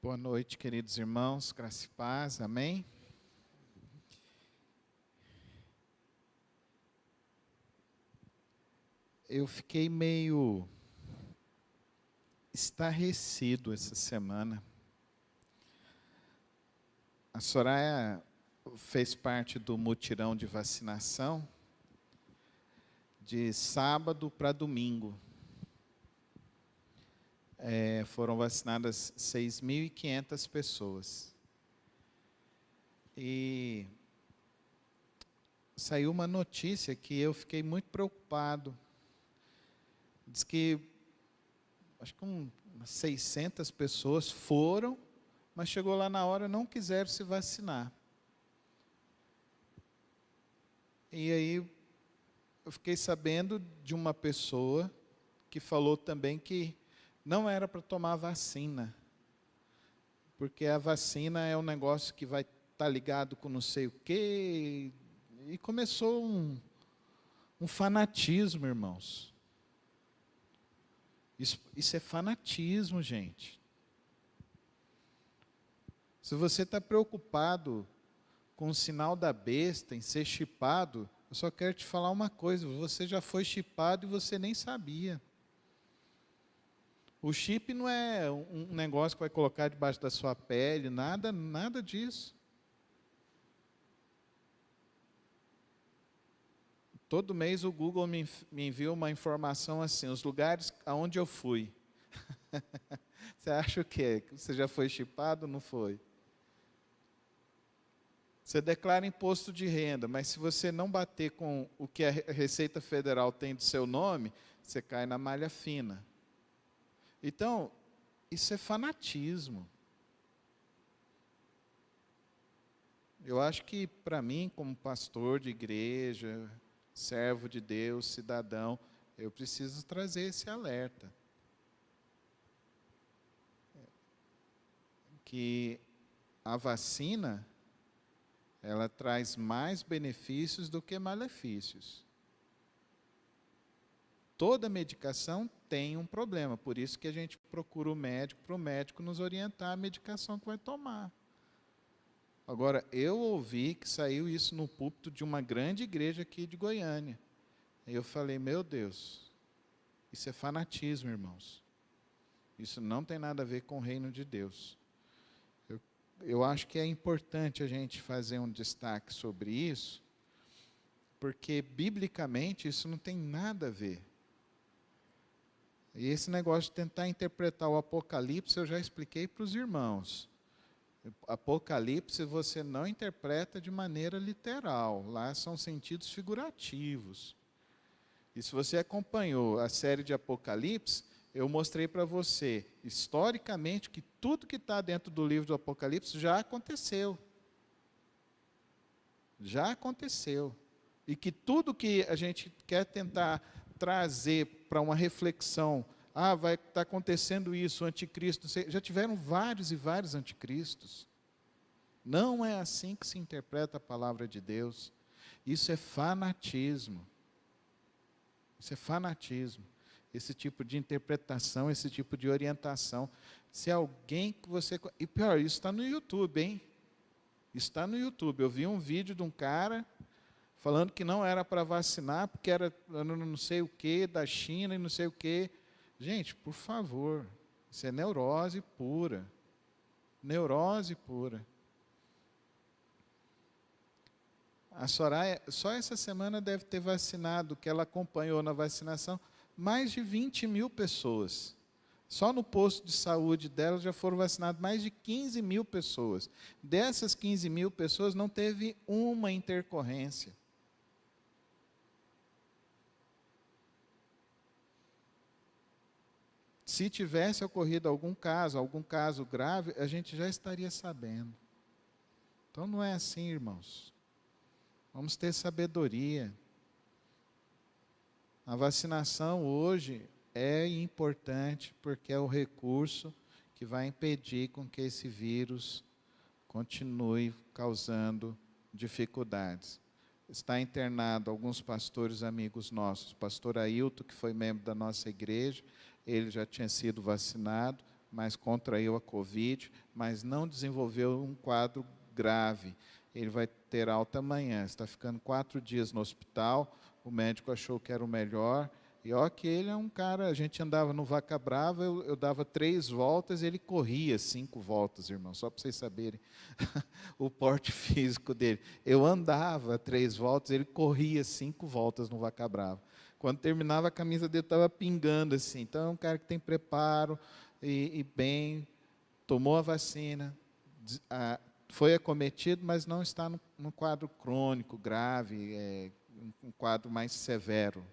Boa noite, queridos irmãos, graça e paz, amém? Eu fiquei meio estarrecido essa semana. A Soraya fez parte do mutirão de vacinação de sábado para domingo. Foram vacinadas 6.500 pessoas. E saiu uma notícia que eu fiquei muito preocupado. Diz que, acho que umas 600 pessoas foram, mas chegou lá na hora e não quiseram se vacinar. E aí eu fiquei sabendo de uma pessoa que falou também que não era para tomar vacina, porque a vacina é um negócio que vai estar ligado com não sei o quê, e começou um fanatismo, irmãos. Isso é fanatismo, gente. Se você está preocupado com o sinal da besta, em ser chipado, eu só quero te falar uma coisa, você já foi chipado e você nem sabia. O chip não é um negócio que vai colocar debaixo da sua pele, nada disso. Todo mês o Google me envia uma informação assim, os lugares aonde eu fui. Você acha o quê? Você já foi chipado ou não foi? Você declara imposto de renda, mas se você não bater com o que a Receita Federal tem de seu nome, você cai na malha fina. Então, isso é fanatismo. Eu acho que, para mim, como pastor de igreja, servo de Deus, cidadão, eu preciso trazer esse alerta. Que a vacina, ela traz mais benefícios do que malefícios. Toda medicação tem um problema, por isso que a gente procura o médico, para o médico nos orientar a medicação que vai tomar. Agora, eu ouvi que saiu isso no púlpito de uma grande igreja aqui de Goiânia. E eu falei, meu Deus, isso é fanatismo, irmãos. Isso não tem nada a ver com o reino de Deus. Eu acho que é importante a gente fazer um destaque sobre isso, porque, biblicamente, isso não tem nada a ver. E esse negócio de tentar interpretar o Apocalipse, eu já expliquei para os irmãos. Apocalipse você não interpreta de maneira literal, lá são sentidos figurativos. E se você acompanhou a série de Apocalipse, eu mostrei para você, historicamente, que tudo que está dentro do livro do Apocalipse já aconteceu. Já aconteceu. E que tudo que a gente quer tentar trazer para uma reflexão, vai estar acontecendo isso, o anticristo, já tiveram vários e vários anticristos. Não é assim que se interpreta a palavra de Deus. Isso é fanatismo. Isso é fanatismo. Esse tipo de interpretação, esse tipo de orientação. Se alguém que você... E pior, isso está no YouTube, hein? Isso está no YouTube. Eu vi um vídeo de um cara falando que não era para vacinar, porque era não sei o que, da China e não sei o que. Gente, por favor, isso é neurose pura. Neurose pura. A Soraya, só essa semana deve ter vacinado, que ela acompanhou na vacinação, mais de 20.000 pessoas. Só no posto de saúde dela já foram vacinadas mais de 15.000 pessoas. Dessas 15.000 pessoas não teve uma intercorrência. Se tivesse ocorrido algum caso grave, a gente já estaria sabendo. Então não é assim, irmãos. Vamos ter sabedoria. A vacinação hoje é importante porque é o recurso que vai impedir com que esse vírus continue causando dificuldades. Está internado alguns pastores amigos nossos, pastor Ailton, que foi membro da nossa igreja, ele já tinha sido vacinado, mas contraiu a Covid, mas não desenvolveu um quadro grave. Ele vai ter alta amanhã, está ficando 4 dias no hospital, o médico achou que era o melhor, e ó que ele é um cara, a gente andava no Vaca Brava, eu dava 3 voltas, ele corria 5 voltas, irmão, só para vocês saberem o porte físico dele. Eu andava 3 voltas, ele corria 5 voltas no Vaca Brava. Quando terminava, a camisa dele estava pingando assim. Então, é um cara que tem preparo e bem, tomou a vacina, foi acometido, mas não está no quadro crônico, grave, um quadro mais severo.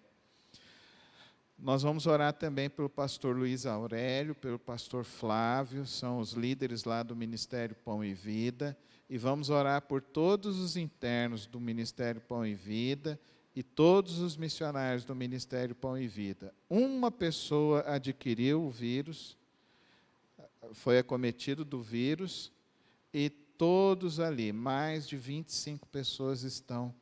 Nós vamos orar também pelo pastor Luiz Aurélio, pelo pastor Flávio, são os líderes lá do Ministério Pão e Vida, e vamos orar por todos os internos do Ministério Pão e Vida e todos os missionários do Ministério Pão e Vida. Uma pessoa adquiriu o vírus, foi acometido do vírus, e todos ali, mais de 25 pessoas estão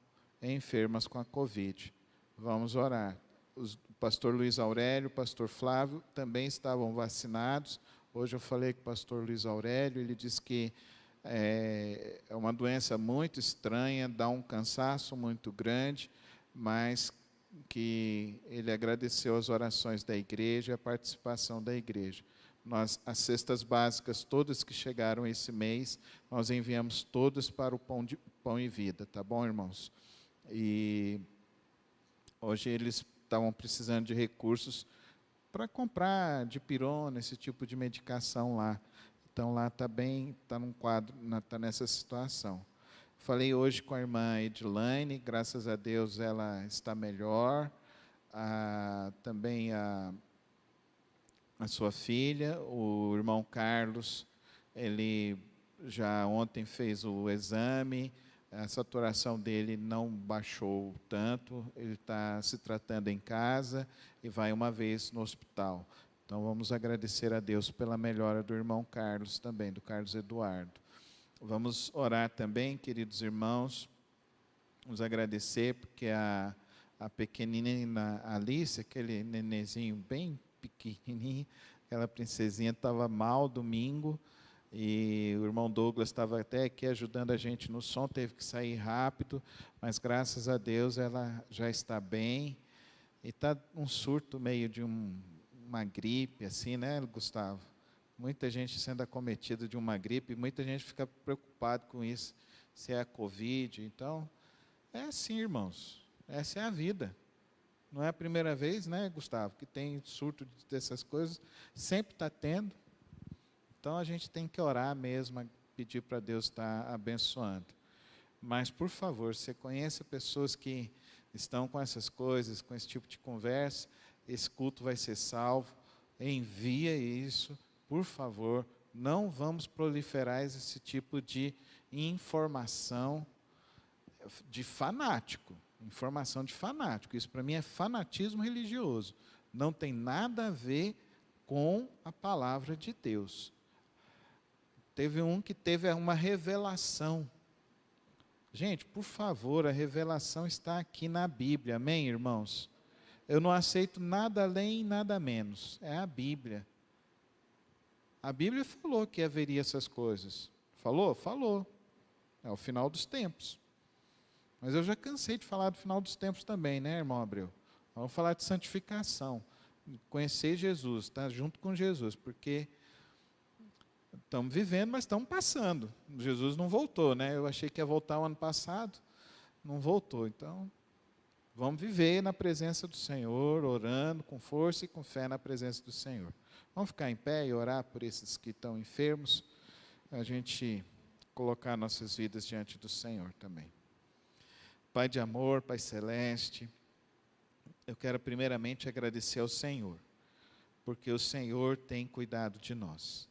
enfermas com a Covid. Vamos orar. O pastor Luiz Aurélio, o pastor Flávio também estavam vacinados. Hoje eu falei com o pastor Luiz Aurélio, ele disse que é uma doença muito estranha, dá um cansaço muito grande, mas que ele agradeceu as orações da igreja e a participação da igreja. As cestas básicas, todas que chegaram esse mês, nós enviamos todas para o Pão e Vida, tá bom, irmãos? E hoje eles estavam precisando de recursos para comprar dipirona, esse tipo de medicação lá. Então, lá está num quadro, está nessa situação. Falei hoje com a irmã Edilane, graças a Deus ela está melhor. Também a sua filha, o irmão Carlos, ele já ontem fez o exame, a saturação dele não baixou tanto, ele está se tratando em casa e vai uma vez no hospital. Então, vamos agradecer a Deus pela melhora do irmão Carlos também, do Carlos Eduardo. Vamos orar também, queridos irmãos, vamos agradecer, porque a pequenina Alice, aquele nenenzinho bem pequenininho, aquela princesinha estava mal domingo, e o irmão Douglas estava até aqui ajudando a gente no som, teve que sair rápido, mas graças a Deus ela já está bem, e está um surto meio de uma gripe, assim, né, Gustavo? Muita gente sendo acometida de uma gripe, muita gente fica preocupado com isso, se é a Covid. Então, é assim, irmãos, essa é a vida. Não é a primeira vez, né, Gustavo, que tem surto dessas coisas, sempre está tendo. Então, a gente tem que orar mesmo, pedir para Deus estar abençoando. Mas, por favor, você conheça pessoas que estão com essas coisas, com esse tipo de conversa, esse culto vai ser salvo, envia isso, por favor, não vamos proliferar esse tipo de informação de fanático. Informação de fanático. Isso para mim é fanatismo religioso. Não tem nada a ver com a palavra de Deus. Teve um que teve uma revelação. Gente, por favor, a revelação está aqui na Bíblia. Amém, irmãos? Eu não aceito nada além e nada menos. É a Bíblia. A Bíblia falou que haveria essas coisas. Falou? Falou. É o final dos tempos. Mas eu já cansei de falar do final dos tempos também, né, irmão Abreu? Vamos falar de santificação. Conhecer Jesus, estar junto com Jesus, porque estamos vivendo, mas estamos passando. Jesus não voltou, né? Eu achei que ia voltar o ano passado, não voltou. Então, vamos viver na presença do Senhor, orando com força e com fé na presença do Senhor. Vamos ficar em pé e orar por esses que estão enfermos, a gente colocar nossas vidas diante do Senhor também. Pai de amor, Pai celeste, eu quero primeiramente agradecer ao Senhor, porque o Senhor tem cuidado de nós.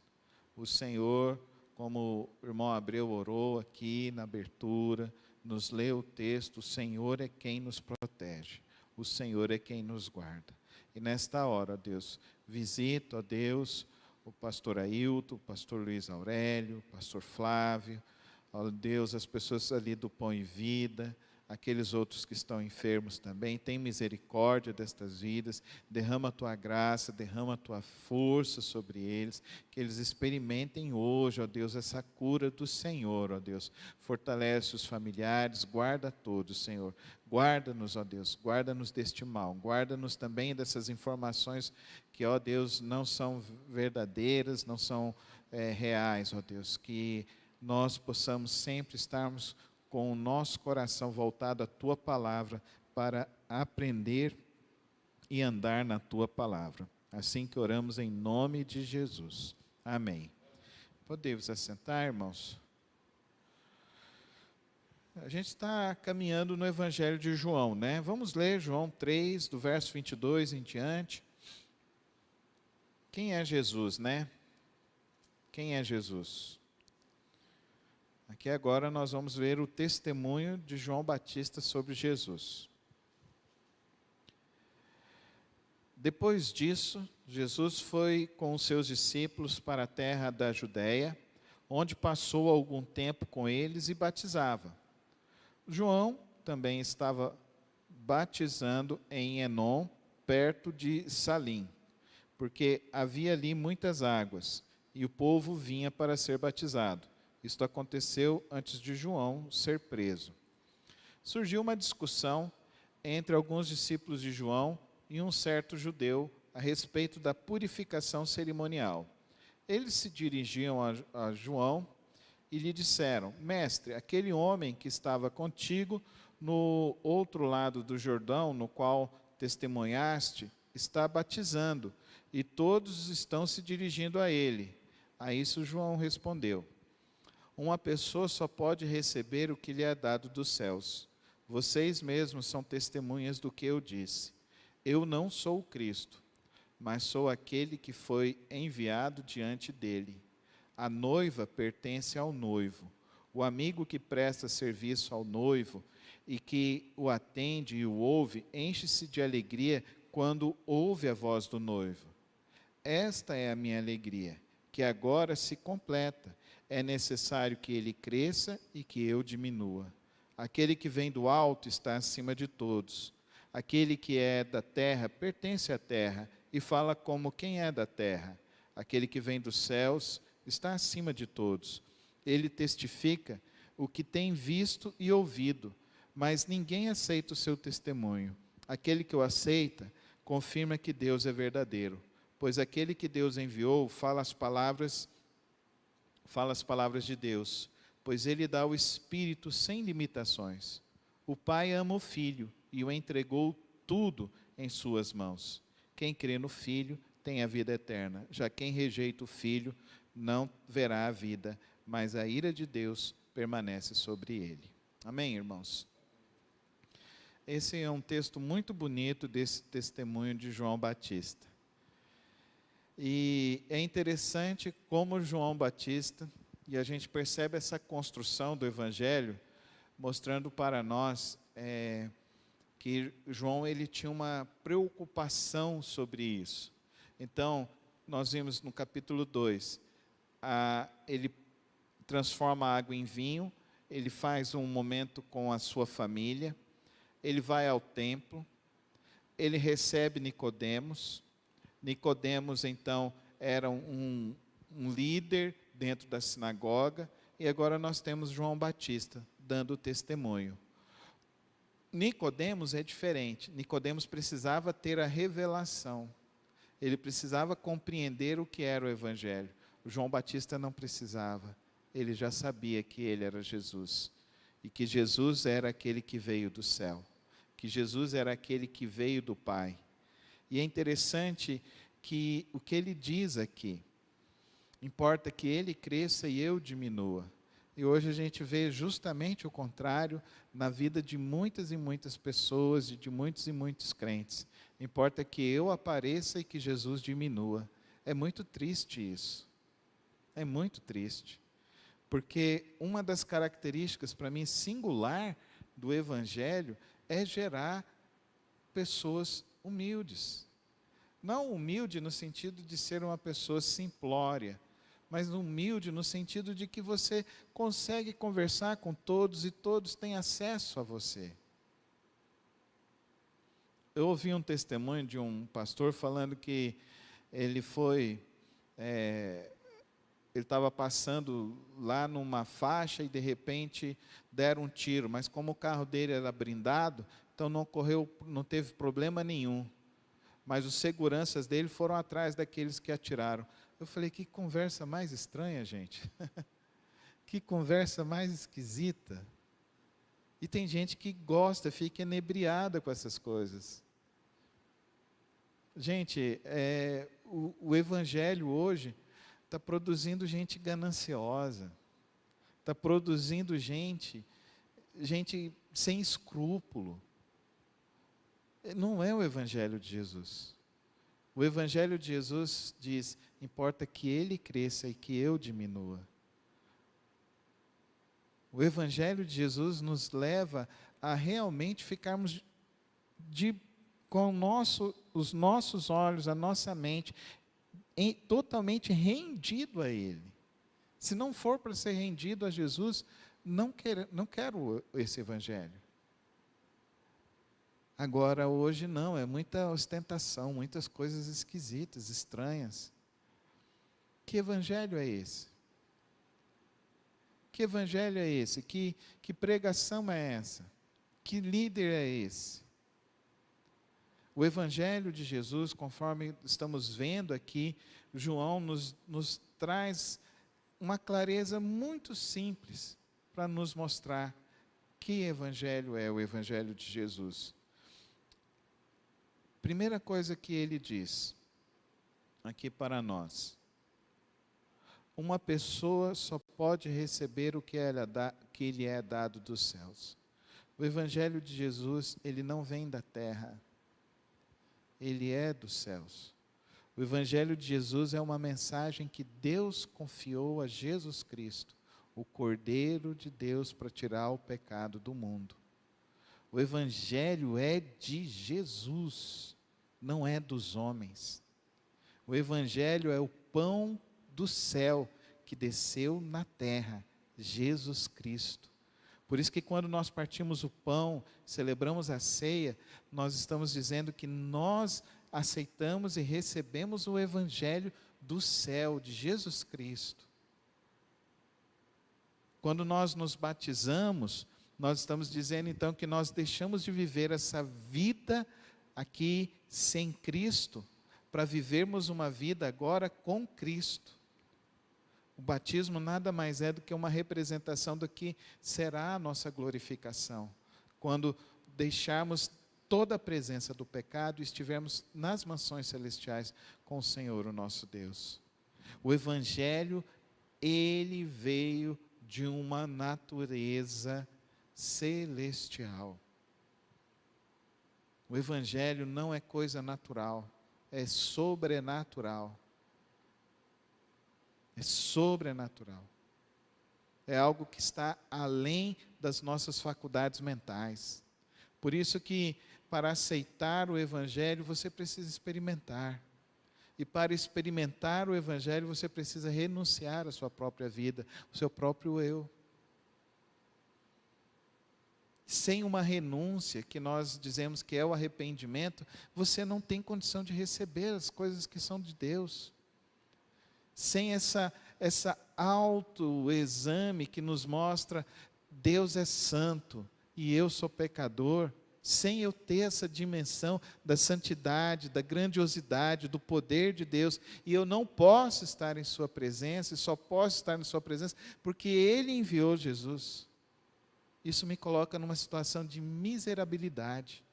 O Senhor, como o irmão Abreu orou aqui na abertura, nos leu o texto, o Senhor é quem nos protege, o Senhor é quem nos guarda. E nesta hora, Deus, visita, ó Deus, o pastor Ailton, o pastor Luiz Aurélio, o pastor Flávio, ó Deus, as pessoas ali do Pão e Vida, aqueles outros que estão enfermos também. Tem misericórdia destas vidas, derrama a tua graça, derrama a tua força sobre eles, que eles experimentem hoje, ó Deus, essa cura do Senhor, ó Deus. Fortalece os familiares, guarda todos, Senhor. Guarda-nos, ó Deus, guarda-nos deste mal, guarda-nos também dessas informações que, ó Deus, não são verdadeiras, não são reais, ó Deus, que nós possamos sempre estarmos com o nosso coração voltado à Tua Palavra para aprender e andar na Tua Palavra. Assim que oramos em nome de Jesus. Amém. Podemos assentar, irmãos? A gente está caminhando no Evangelho de João, né? Vamos ler João 3, do verso 22 em diante. Quem é Jesus, né? Quem é Jesus? Aqui agora nós vamos ver o testemunho de João Batista sobre Jesus. Depois disso, Jesus foi com os seus discípulos para a terra da Judéia, onde passou algum tempo com eles e batizava. João também estava batizando em Enom, perto de Salim, porque havia ali muitas águas, e o povo vinha para ser batizado. Isto aconteceu antes de João ser preso. Surgiu uma discussão entre alguns discípulos de João e um certo judeu a respeito da purificação cerimonial. Eles se dirigiam a João e lhe disseram: Mestre, aquele homem que estava contigo no outro lado do Jordão, no qual testemunhaste, está batizando, e todos estão se dirigindo a ele. A isso João respondeu: uma pessoa só pode receber o que lhe é dado dos céus. Vocês mesmos são testemunhas do que eu disse. Eu não sou o Cristo, mas sou aquele que foi enviado diante dele. A noiva pertence ao noivo. O amigo que presta serviço ao noivo e que o atende e o ouve, enche-se de alegria quando ouve a voz do noivo. Esta é a minha alegria, que agora se completa. É necessário que ele cresça e que eu diminua. Aquele que vem do alto está acima de todos. Aquele que é da terra pertence à terra e fala como quem é da terra. Aquele que vem dos céus está acima de todos. Ele testifica o que tem visto e ouvido, mas ninguém aceita o seu testemunho. Aquele que o aceita confirma que Deus é verdadeiro, pois aquele que Deus enviou fala as palavras de Deus, pois ele dá o Espírito sem limitações. O Pai ama o Filho e o entregou tudo em suas mãos. Quem crê no Filho tem a vida eterna. Já quem rejeita o Filho não verá a vida, mas a ira de Deus permanece sobre ele. Amém, irmãos? Esse é um texto muito bonito desse testemunho de João Batista. E é interessante como João Batista, e a gente percebe essa construção do Evangelho, mostrando para nós que João ele tinha uma preocupação sobre isso. Então, nós vimos no capítulo 2, ele transforma a água em vinho, ele faz um momento com a sua família, ele vai ao templo, ele recebe Nicodemos. Nicodemos, então, era um líder dentro da sinagoga, e agora nós temos João Batista dando testemunho. Nicodemos é diferente. Nicodemos precisava ter a revelação. Ele precisava compreender o que era o Evangelho. O João Batista não precisava. Ele já sabia que ele era Jesus. E que Jesus era aquele que veio do céu. Que Jesus era aquele que veio do Pai. E é interessante que o que ele diz aqui, importa que ele cresça e eu diminua. E hoje a gente vê justamente o contrário na vida de muitas e muitas pessoas e de muitos e muitos crentes. Importa que eu apareça e que Jesus diminua. É muito triste isso. É muito triste. Porque uma das características, para mim, singular do Evangelho é gerar pessoas humildes. Não humilde no sentido de ser uma pessoa simplória, mas humilde no sentido de que você consegue conversar com todos e todos têm acesso a você. Eu ouvi um testemunho de um pastor falando que ele estava passando lá numa faixa e de repente deram um tiro, mas como o carro dele era blindado, então não teve problema nenhum. Mas os seguranças dele foram atrás daqueles que atiraram. Eu falei, que conversa mais estranha, gente. Que conversa mais esquisita. E tem gente que gosta, fica inebriada com essas coisas. Gente, o evangelho hoje está produzindo gente gananciosa, está produzindo gente sem escrúpulo. Não é o evangelho de Jesus. O evangelho de Jesus diz, importa que ele cresça e que eu diminua. O evangelho de Jesus nos leva a realmente ficarmos com os nossos olhos, a nossa mente, totalmente rendido a Ele. Se não for para ser rendido a Jesus, não quero esse evangelho. Agora, hoje não, é muita ostentação, muitas coisas esquisitas, estranhas. Que evangelho é esse? Que evangelho é esse? Que pregação é essa? Que líder é esse? O evangelho de Jesus, conforme estamos vendo aqui, João nos traz uma clareza muito simples para nos mostrar que evangelho é o evangelho de Jesus. Primeira coisa que ele diz aqui para nós: uma pessoa só pode receber o que lhe é dado dos céus. O evangelho de Jesus, ele não vem da terra, ele é dos céus. O evangelho de Jesus é uma mensagem que Deus confiou a Jesus Cristo, o Cordeiro de Deus, para tirar o pecado do mundo. O evangelho é de Jesus, não é dos homens. O evangelho é o pão do céu que desceu na terra, Jesus Cristo. Por isso que quando nós partimos o pão, celebramos a ceia, nós estamos dizendo que nós aceitamos e recebemos o evangelho do céu, de Jesus Cristo. Quando nós nos batizamos, nós estamos dizendo então que nós deixamos de viver essa vida aqui sem Cristo, para vivermos uma vida agora com Cristo. O batismo nada mais é do que uma representação do que será a nossa glorificação, quando deixarmos toda a presença do pecado e estivermos nas mansões celestiais com o Senhor, o nosso Deus. O evangelho, ele veio de uma natureza celestial. O evangelho não é coisa natural, é sobrenatural. É sobrenatural. É algo que está além das nossas faculdades mentais. Por isso que, para aceitar o evangelho, você precisa experimentar. E para experimentar o evangelho, você precisa renunciar à sua própria vida, ao seu próprio eu. Sem uma renúncia, que nós dizemos que é o arrependimento, você não tem condição de receber as coisas que são de Deus. Sem essa autoexame que nos mostra Deus é santo e eu sou pecador, sem eu ter essa dimensão da santidade, da grandiosidade, do poder de Deus, e eu não posso estar em sua presença, e só posso estar em sua presença porque Ele enviou Jesus. Isso me coloca numa situação de miserabilidade.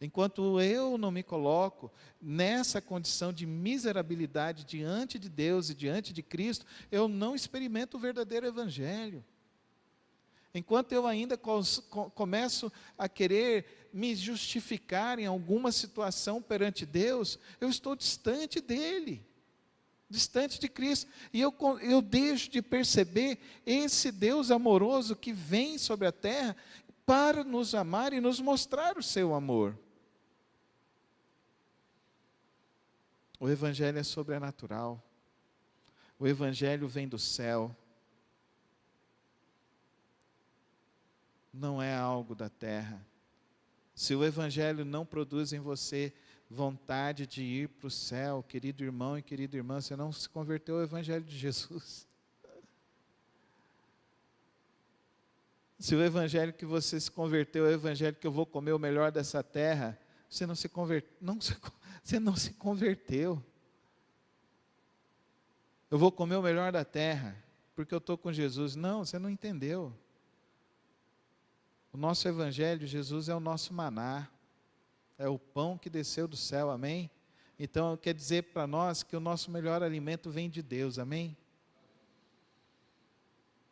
Enquanto eu não me coloco nessa condição de miserabilidade diante de Deus e diante de Cristo, eu não experimento o verdadeiro evangelho. Enquanto eu ainda começo a querer me justificar em alguma situação perante Deus, eu estou distante dEle, distante de Cristo. E eu deixo de perceber esse Deus amoroso que vem sobre a terra para nos amar e nos mostrar o seu amor. O evangelho é sobrenatural. O evangelho vem do céu. Não é algo da terra. Se o Evangelho não produz em você vontade de ir para o céu, querido irmão e querida irmã, você não se converteu ao Evangelho de Jesus. Se o Evangelho que você se converteu é o Evangelho que eu vou comer o melhor dessa terra, você não se converteu. Eu vou comer o melhor da terra, porque eu estou com Jesus. Não, você não entendeu. O nosso Evangelho, Jesus é o nosso maná, é o pão que desceu do céu, amém? Então, quer dizer para nós que o nosso melhor alimento vem de Deus, amém?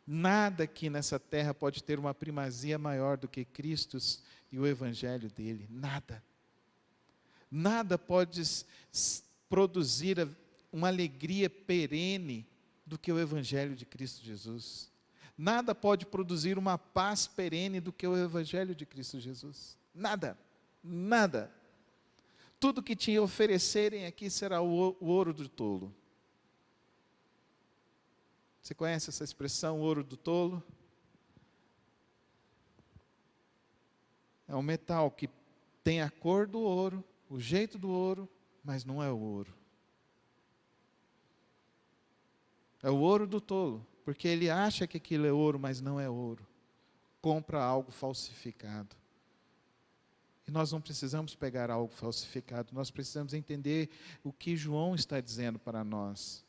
Nada aqui nessa terra pode ter uma primazia maior do que Cristo e o Evangelho dele, nada. Nada pode produzir uma alegria perene do que o Evangelho de Cristo Jesus. Nada pode produzir uma paz perene do que o Evangelho de Cristo Jesus. Nada, nada. Tudo que te oferecerem aqui será o ouro do tolo. Você conhece essa expressão, ouro do tolo? É um metal que tem a cor do ouro, o jeito do ouro, mas não é o ouro. É o ouro do tolo, porque ele acha que aquilo é ouro, mas não é ouro. Compra algo falsificado. E nós não precisamos pegar algo falsificado, nós precisamos entender o que João está dizendo para nós.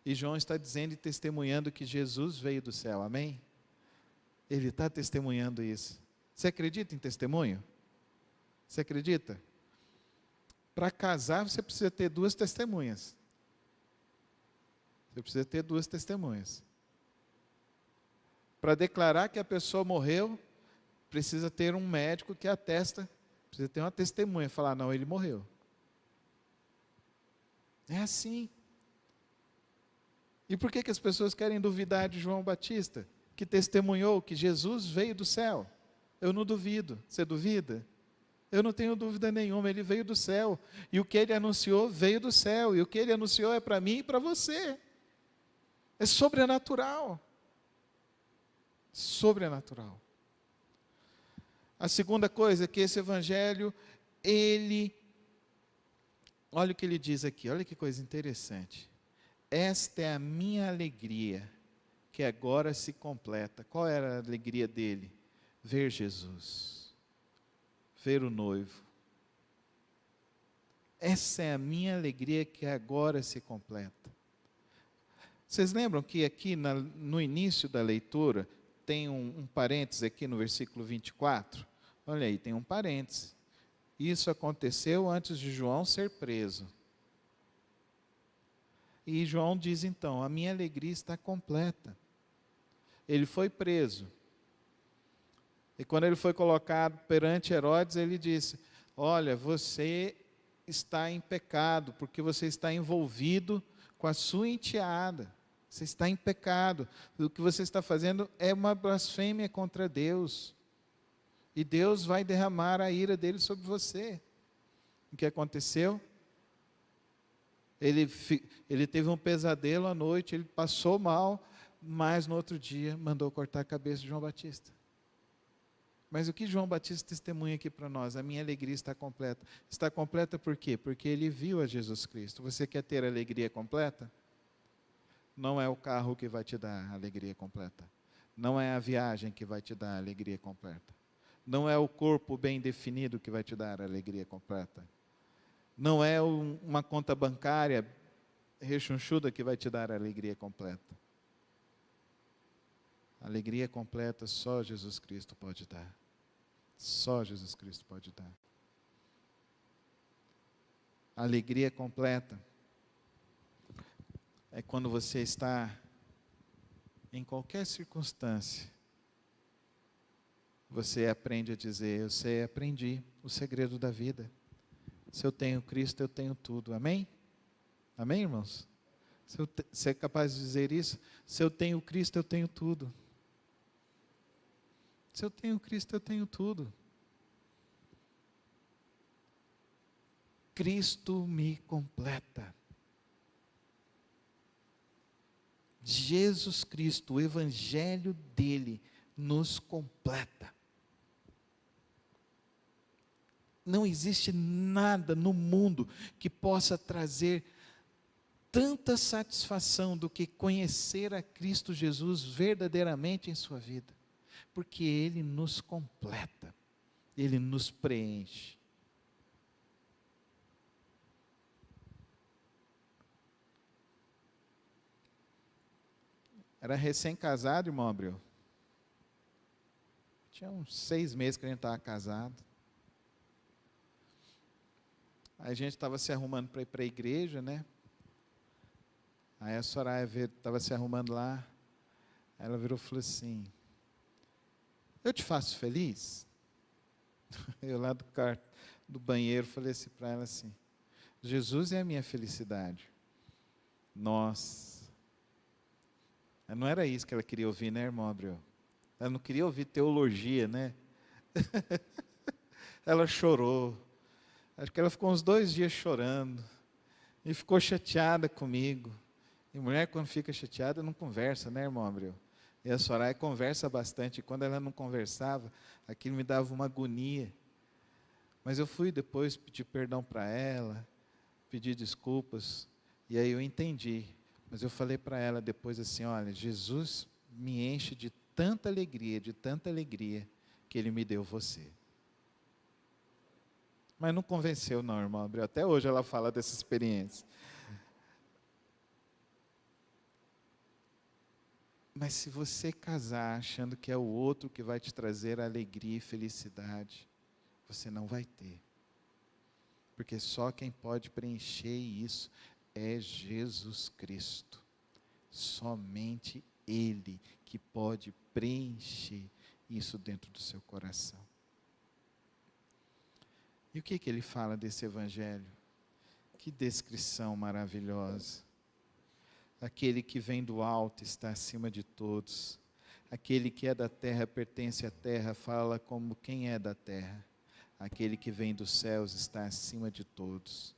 E João está dizendo e testemunhando que Jesus veio do céu, amém? Ele está testemunhando isso. Você acredita em testemunho? Você acredita? Para casar, você precisa ter 2 testemunhas. Você precisa ter 2 testemunhas. Para declarar que a pessoa morreu, precisa ter um médico que atesta, precisa ter uma testemunha, falar, não, ele morreu. É assim. E por que as pessoas querem duvidar de João Batista, que testemunhou que Jesus veio do céu? Eu não duvido. Você duvida? Eu não tenho dúvida nenhuma, ele veio do céu. E o que ele anunciou veio do céu. E o que ele anunciou é para mim e para você. É sobrenatural. Sobrenatural. A segunda coisa é que esse evangelho, olha o que ele diz aqui, olha que coisa interessante. Esta é a minha alegria, que agora se completa. Qual era a alegria dele? Ver Jesus, ver o noivo. Essa é a minha alegria que agora se completa. Vocês lembram que aqui no início da leitura, tem um parênteses aqui no versículo 24? Olha aí, tem um parênteses. Isso aconteceu antes de João ser preso. E João diz então, a minha alegria está completa. Ele foi preso. E quando ele foi colocado perante Herodes, ele disse, olha, você está em pecado, porque você está envolvido com a sua enteada. Você está em pecado. O que você está fazendo é uma blasfêmia contra Deus. E Deus vai derramar a ira dele sobre você. O que aconteceu? Ele teve um pesadelo à noite, ele passou mal, mas no outro dia mandou cortar a cabeça de João Batista. Mas o que João Batista testemunha aqui para nós? A minha alegria está completa. Está completa por quê? Porque ele viu a Jesus Cristo. Você quer ter alegria completa? Não é o carro que vai te dar a alegria completa. Não é a viagem que vai te dar a alegria completa. Não é o corpo bem definido que vai te dar a alegria completa. Não é uma conta bancária rechonchuda que vai te dar a alegria completa. A alegria completa só Jesus Cristo pode dar. Só Jesus Cristo pode dar. A alegria completa é quando você está em qualquer circunstância. Você aprende a dizer, eu sei, aprendi o segredo da vida. Se eu tenho Cristo, eu tenho tudo. Amém? Amém, irmãos? Você é capaz de dizer isso? Se eu tenho Cristo, eu tenho tudo. Se eu tenho Cristo, eu tenho tudo. Cristo me completa. Jesus Cristo, o Evangelho dele, nos completa. Não existe nada no mundo que possa trazer tanta satisfação do que conhecer a Cristo Jesus verdadeiramente em sua vida, porque Ele nos completa, Ele nos preenche. Era recém-casado, irmão Abreu. Tinha uns 6 meses que a gente estava casado. Aí a gente estava se arrumando para ir para a igreja, né? Aí a Soraya estava se arrumando lá. Aí ela virou e falou assim: eu te faço feliz? Eu lá do banheiro falei assim para ela assim: Jesus é a minha felicidade. Nossa. Não era isso que ela queria ouvir, né, irmão Abreu? Ela não queria ouvir teologia, né? Ela chorou. Acho que ela ficou uns 2 dias chorando. E ficou chateada comigo. E mulher, quando fica chateada, não conversa, né, irmão Abreu? E a Soraya conversa bastante. E quando ela não conversava, aquilo me dava uma agonia. Mas eu fui depois pedir perdão para ela, pedir desculpas. E aí eu entendi. Mas eu falei para ela depois assim: olha, Jesus me enche de tanta alegria, que Ele me deu você. Mas não convenceu não, irmão Abreu. Até hoje ela fala dessa experiência. Mas se você casar achando que é o outro que vai te trazer alegria e felicidade, você não vai ter. Porque só quem pode preencher isso é Jesus Cristo. Somente Ele que pode preencher isso dentro do seu coração. E o que Ele fala desse Evangelho? Que descrição maravilhosa. Aquele que vem do alto está acima de todos. Aquele que é da terra pertence à terra, fala como quem é da terra. Aquele que vem dos céus está acima de todos.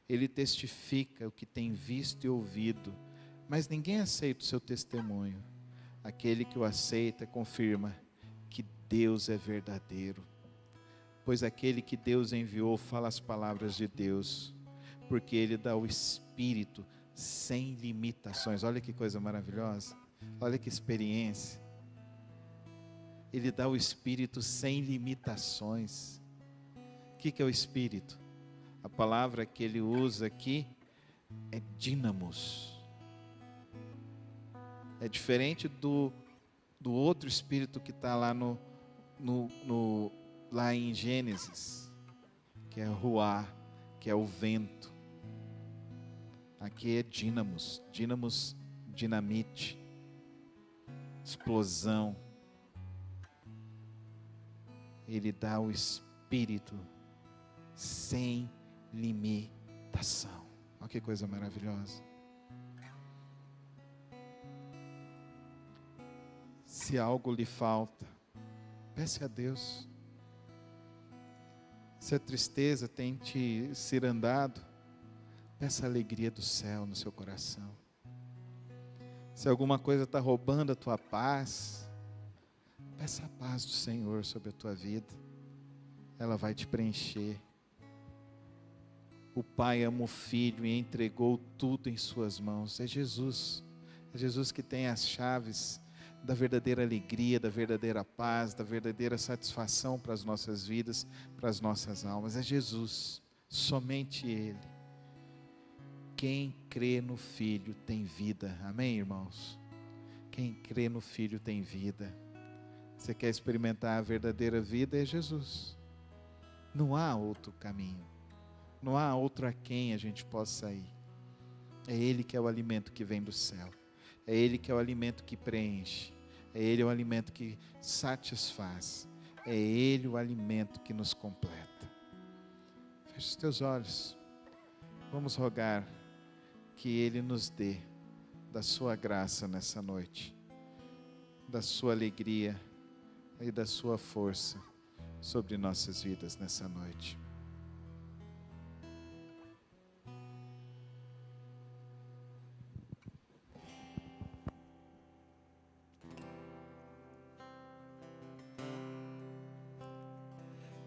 Ele testifica o que tem visto e ouvido, mas ninguém aceita o seu testemunho. Aquele que o aceita confirma que Deus é verdadeiro, pois aquele que Deus enviou fala as palavras de Deus, porque Ele dá o Espírito sem limitações. Olha que coisa maravilhosa, olha que experiência. Ele dá o Espírito sem limitações. O que é o Espírito? A palavra que ele usa aqui é dínamos. É diferente do outro Espírito que está lá lá em Gênesis, que é ruá, que é o vento. Aqui é dínamos, dinamite, explosão. Ele dá o Espírito sem limitação. Olha que coisa maravilhosa. Se algo lhe falta, peça a Deus. Se a tristeza tem te cirandado, peça a alegria do céu no seu coração. Se alguma coisa está roubando a tua paz, peça a paz do Senhor sobre a tua vida. Ela vai te preencher. O Pai ama o Filho e entregou tudo em suas mãos. É Jesus. É Jesus que tem as chaves da verdadeira alegria, da verdadeira paz, da verdadeira satisfação para as nossas vidas, para as nossas almas. É Jesus. Somente Ele. Quem crê no Filho tem vida. Amém, irmãos? Quem crê no Filho tem vida. Você quer experimentar a verdadeira vida? É Jesus. Não há outro caminho. Não há outro a quem a gente possa ir. É Ele que é o alimento que vem do céu. É Ele que é o alimento que preenche. É Ele o alimento que satisfaz. É Ele o alimento que nos completa. Feche os teus olhos. Vamos rogar que Ele nos dê da sua graça nessa noite, da sua alegria e da sua força sobre nossas vidas nessa noite.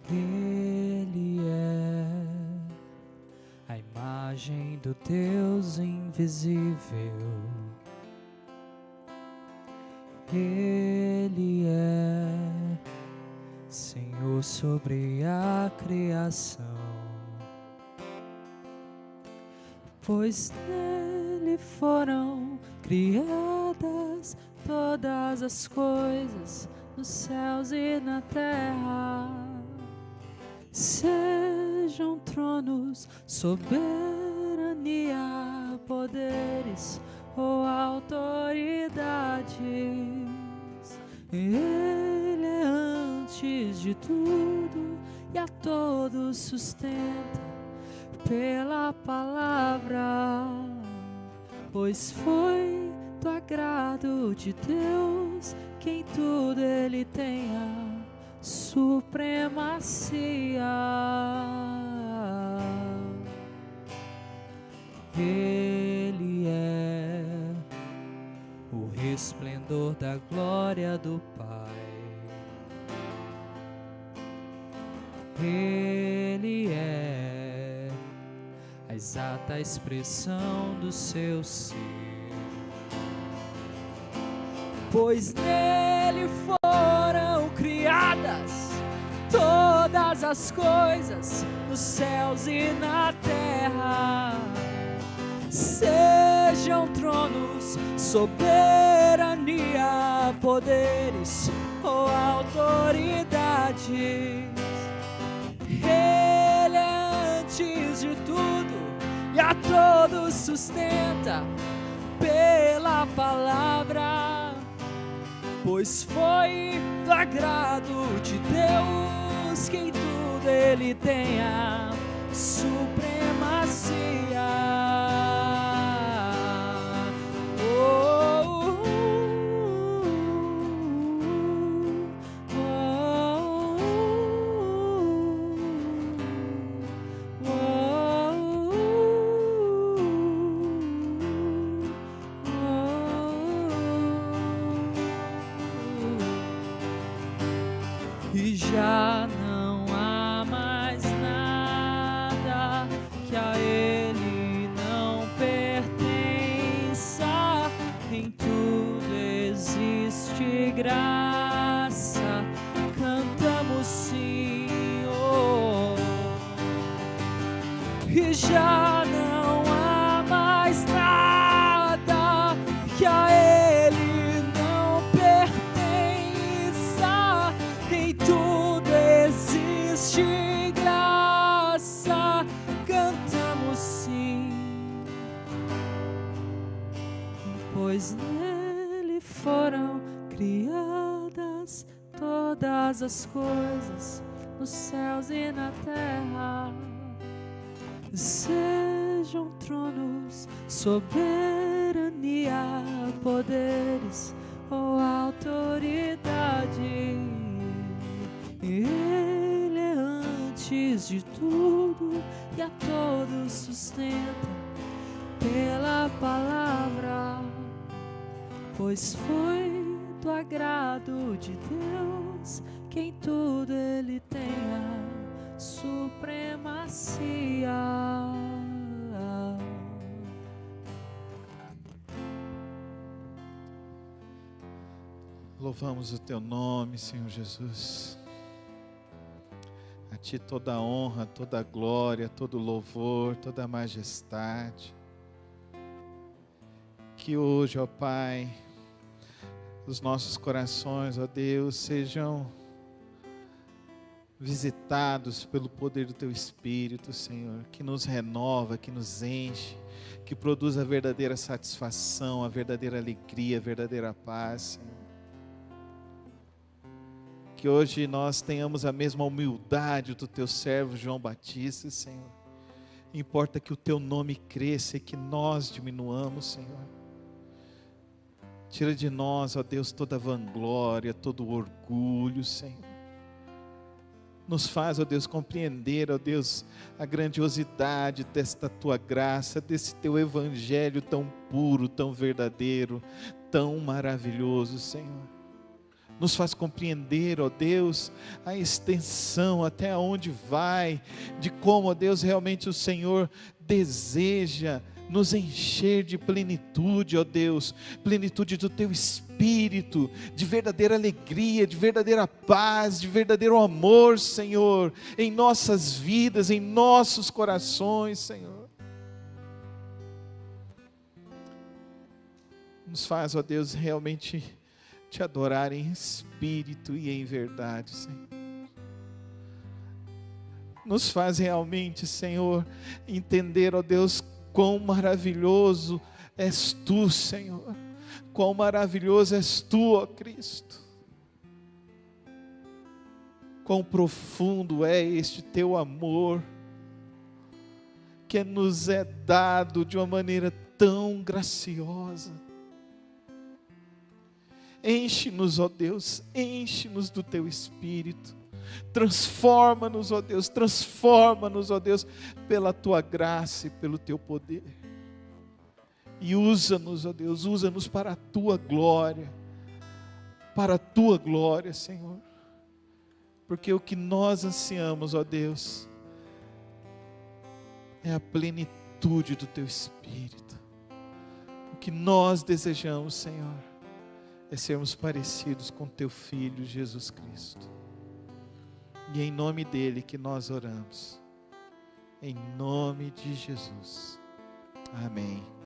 Ele do Deus invisível. Ele é Senhor sobre a criação, pois nele foram criadas todas as coisas, nos céus e na terra. Sejam tronos, soberania, poderes ou autoridades, Ele é antes de tudo e a todos sustenta pela palavra, pois foi do agrado de Deus que em tudo Ele tenha supremacia. Ele é o resplendor da glória do Pai. Ele é a exata expressão do seu ser, pois nele foram criadas todas as coisas, nos céus e na terra. Sejam tronos, soberania, poderes ou autoridades, Ele é antes de tudo e a todos sustenta pela palavra, pois foi do agrado de Deus que em tudo Ele tenha supremacia. E já não há mais nada que a Ele não pertença, em tudo existe graça, cantamos Senhor. E já não há mais nada que a Ele não pertença, em tudo existe graça, cantamos sim, pois nele foram criadas todas as coisas, nos céus e na terra. Sejam tronos, soberania, poderes ou autoridade, Ele é antes de tudo e a todos sustenta pela palavra, pois foi do agrado de Deus que em tudo Ele tenha supremacia. Louvamos o Teu nome, Senhor Jesus. A Ti toda a honra, toda a glória, todo o louvor, toda a majestade. Que hoje, ó Pai, os nossos corações, ó Deus, sejam visitados pelo poder do Teu Espírito, Senhor, que nos renova, que nos enche, que produz a verdadeira satisfação, a verdadeira alegria, a verdadeira paz, Senhor. Que hoje nós tenhamos a mesma humildade do Teu servo João Batista, Senhor. Importa que o Teu nome cresça e que nós diminuamos, Senhor. Tira de nós, ó Deus, toda a vanglória, todo o orgulho, Senhor. Nos faz, ó Deus, compreender, ó Deus, a grandiosidade desta Tua graça, desse Teu evangelho tão puro, tão verdadeiro, tão maravilhoso, Senhor. Nos faz compreender, ó Deus, a extensão, até onde vai, de como, ó Deus, realmente o Senhor deseja nos encher de plenitude, ó Deus, plenitude do Teu Espírito, de verdadeira alegria, de verdadeira paz, de verdadeiro amor, Senhor, em nossas vidas, em nossos corações, Senhor. Nos faz, ó Deus, realmente Te adorar em espírito e em verdade, Senhor. Nos faz realmente, Senhor, entender, ó Deus, quão maravilhoso és Tu, Senhor. Quão maravilhoso és Tu, ó Cristo. Quão profundo é este Teu amor, que nos é dado de uma maneira tão graciosa. Enche-nos, ó Deus, enche-nos do Teu Espírito. Transforma-nos, ó Deus, pela Tua graça e pelo Teu poder. E usa-nos, ó Deus, usa-nos para a Tua glória, Senhor. Porque o que nós ansiamos, ó Deus, é a plenitude do Teu Espírito. O que nós desejamos, Senhor, é sermos parecidos com Teu Filho Jesus Cristo. E é em nome dEle que nós oramos. Em nome de Jesus. Amém.